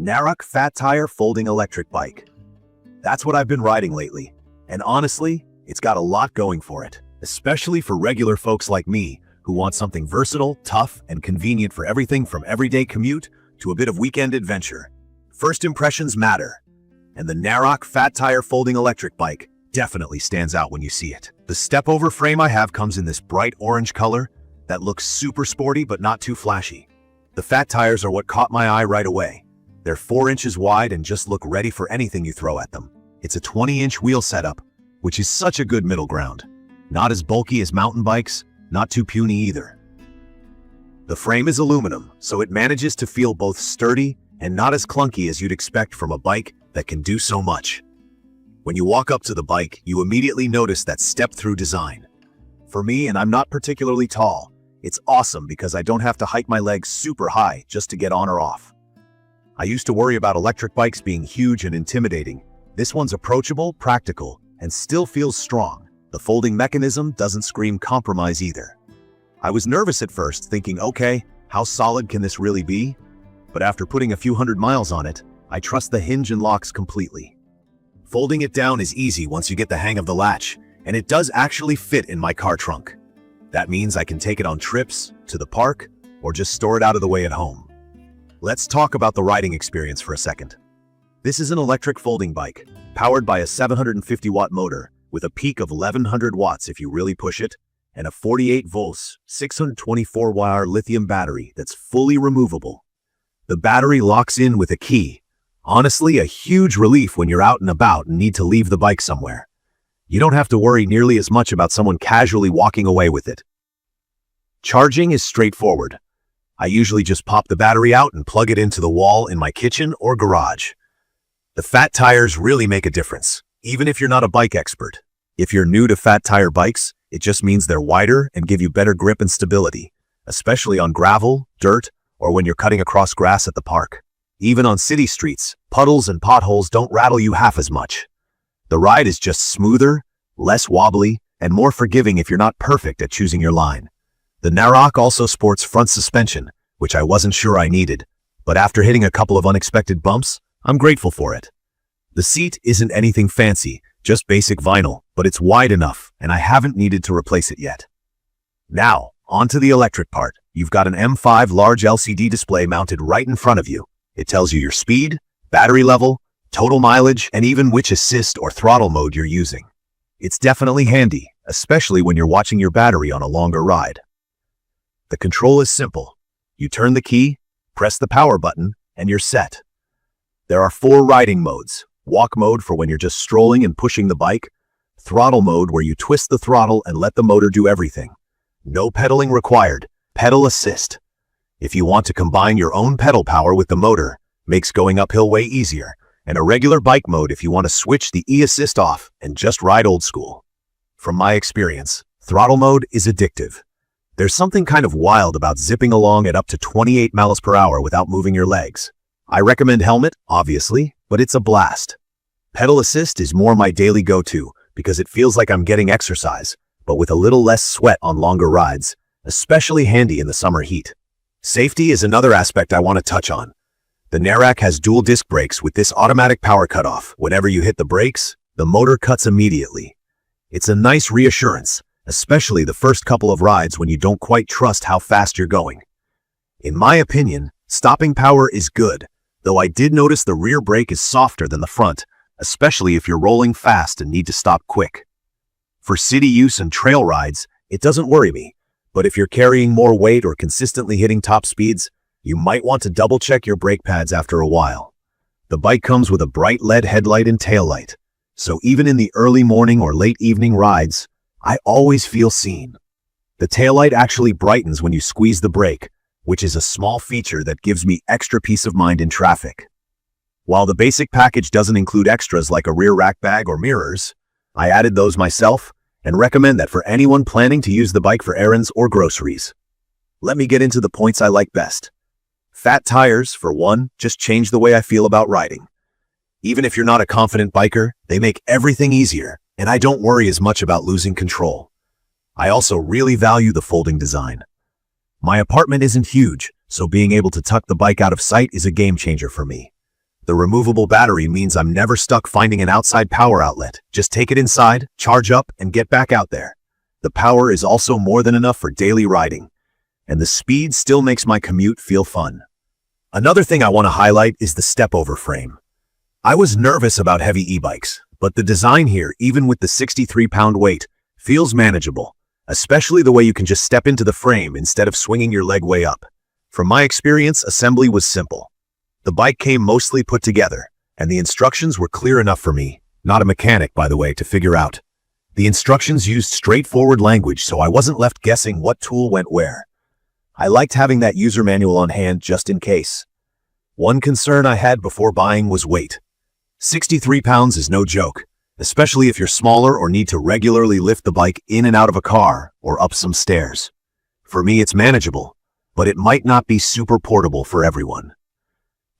NARRAK fat tire folding electric bike. That's what I've been riding lately, and honestly, it's got a lot going for it, especially for regular folks like me who want something versatile, tough, and convenient for everything from everyday commute to a bit of weekend adventure. First impressions matter, and the NARRAK fat tire folding electric bike definitely stands out when you see it. The step-over frame I have comes in this bright orange color that looks super sporty but not too flashy. The fat tires are what caught my eye right away. They're 4 inches wide and just look ready for anything you throw at them. It's a 20-inch wheel setup, which is such a good middle ground. Not as bulky as mountain bikes, not too puny either. The frame is aluminum, so it manages to feel both sturdy and not as clunky as you'd expect from a bike that can do so much. When you walk up to the bike, you immediately notice that step-through design. For me, and I'm not particularly tall, it's awesome because I don't have to hike my legs super high just to get on or off. I used to worry about electric bikes being huge and intimidating. This one's approachable, practical, and still feels strong. The folding mechanism doesn't scream compromise either. I was nervous at first, thinking, okay, how solid can this really be? But after putting a few hundred miles on it, I trust the hinge and locks completely. Folding it down is easy once you get the hang of the latch, and it does actually fit in my car trunk. That means I can take it on trips, to the park, or just store it out of the way at home. Let's talk about the riding experience for a second. This is an electric folding bike, powered by a 750-watt motor with a peak of 1100 watts if you really push it, and a 48 volts, 624-wire lithium battery that's fully removable. The battery locks in with a key. Honestly, a huge relief when you're out and about and need to leave the bike somewhere. You don't have to worry nearly as much about someone casually walking away with it. Charging is straightforward. I usually just pop the battery out and plug it into the wall in my kitchen or garage. The fat tires really make a difference, even if you're not a bike expert. If you're new to fat tire bikes, it just means they're wider and give you better grip and stability, especially on gravel, dirt, or when you're cutting across grass at the park. Even on city streets, puddles and potholes don't rattle you half as much. The ride is just smoother, less wobbly, and more forgiving if you're not perfect at choosing your line. The NARRAK also sports front suspension, which I wasn't sure I needed, but after hitting a couple of unexpected bumps, I'm grateful for it. The seat isn't anything fancy, just basic vinyl, but it's wide enough, and I haven't needed to replace it yet. Now, onto the electric part. You've got an M5 large LCD display mounted right in front of you. It tells you your speed, battery level, total mileage, and even which assist or throttle mode you're using. It's definitely handy, especially when you're watching your battery on a longer ride. The control is simple. You turn the key, press the power button, and you're set. There are 4 riding modes. Walk mode for when you're just strolling and pushing the bike. Throttle mode where you twist the throttle and let the motor do everything. No pedaling required. Pedal assist. If you want to combine your own pedal power with the motor, makes going uphill way easier. And a regular bike mode if you want to switch the e-assist off and just ride old school. From my experience, throttle mode is addictive. There's something kind of wild about zipping along at up to 28 miles per hour without moving your legs. I recommend helmet, obviously, but it's a blast. Pedal assist is more my daily go-to because it feels like I'm getting exercise, but with a little less sweat on longer rides, especially handy in the summer heat. Safety is another aspect I want to touch on. The NARRAK has dual disc brakes with this automatic power cutoff. Whenever you hit the brakes, the motor cuts immediately. It's a nice reassurance, especially the first couple of rides when you don't quite trust how fast you're going. In my opinion, stopping power is good, though I did notice the rear brake is softer than the front, especially if you're rolling fast and need to stop quick. For city use and trail rides, it doesn't worry me, but if you're carrying more weight or consistently hitting top speeds, you might want to double-check your brake pads after a while. The bike comes with a bright LED headlight and taillight, so even in the early morning or late evening rides, I always feel seen. The taillight actually brightens when you squeeze the brake, which is a small feature that gives me extra peace of mind in traffic. While the basic package doesn't include extras like a rear rack bag or mirrors, I added those myself and recommend that for anyone planning to use the bike for errands or groceries. Let me get into the points I like best. Fat tires, for one, just change the way I feel about riding. Even if you're not a confident biker, they make everything easier, and I don't worry as much about losing control. I also really value the folding design. My apartment isn't huge, so being able to tuck the bike out of sight is a game changer for me. The removable battery means I'm never stuck finding an outside power outlet. Just take it inside, charge up, and get back out there. The power is also more than enough for daily riding, and the speed still makes my commute feel fun. Another thing I want to highlight is the step-over frame. I was nervous about heavy e-bikes, but the design here, even with the 63-pound weight, feels manageable, especially the way you can just step into the frame instead of swinging your leg way up. From my experience, assembly was simple. The bike came mostly put together, and the instructions were clear enough for me, not a mechanic, by the way, to figure out. The instructions used straightforward language, so I wasn't left guessing what tool went where. I liked having that user manual on hand just in case. One concern I had before buying was weight. 63 pounds is no joke, especially if you're smaller or need to regularly lift the bike in and out of a car or up some stairs. For me, it's manageable, but it might not be super portable for everyone.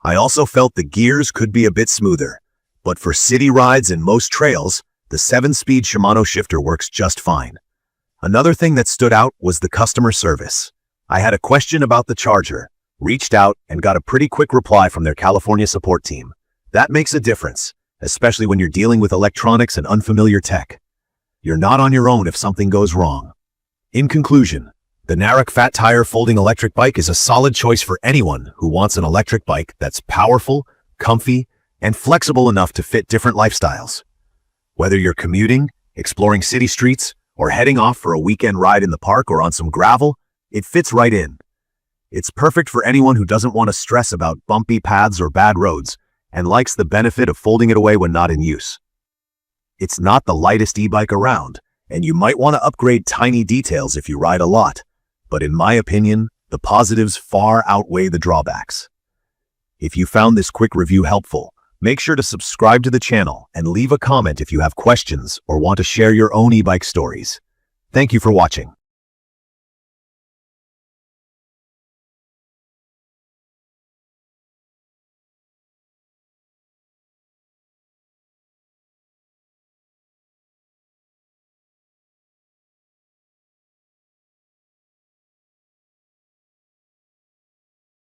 I also felt the gears could be a bit smoother, but for city rides and most trails, the 7-speed Shimano shifter works just fine. Another thing that stood out was the customer service. I had a question about the charger, reached out, and got a pretty quick reply from their California support team. That makes a difference, especially when you're dealing with electronics and unfamiliar tech. You're not on your own if something goes wrong. In conclusion, the NARRAK Fat Tire folding electric bike is a solid choice for anyone who wants an electric bike that's powerful, comfy, and flexible enough to fit different lifestyles. Whether you're commuting, exploring city streets, or heading off for a weekend ride in the park or on some gravel, it fits right in. It's perfect for anyone who doesn't want to stress about bumpy paths or bad roads and likes the benefit of folding it away when not in use. It's not the lightest e-bike around, and you might want to upgrade tiny details if you ride a lot. But in my opinion, the positives far outweigh the drawbacks. If you found this quick review helpful, make sure to subscribe to the channel and leave a comment if you have questions or want to share your own e-bike stories. Thank you for watching.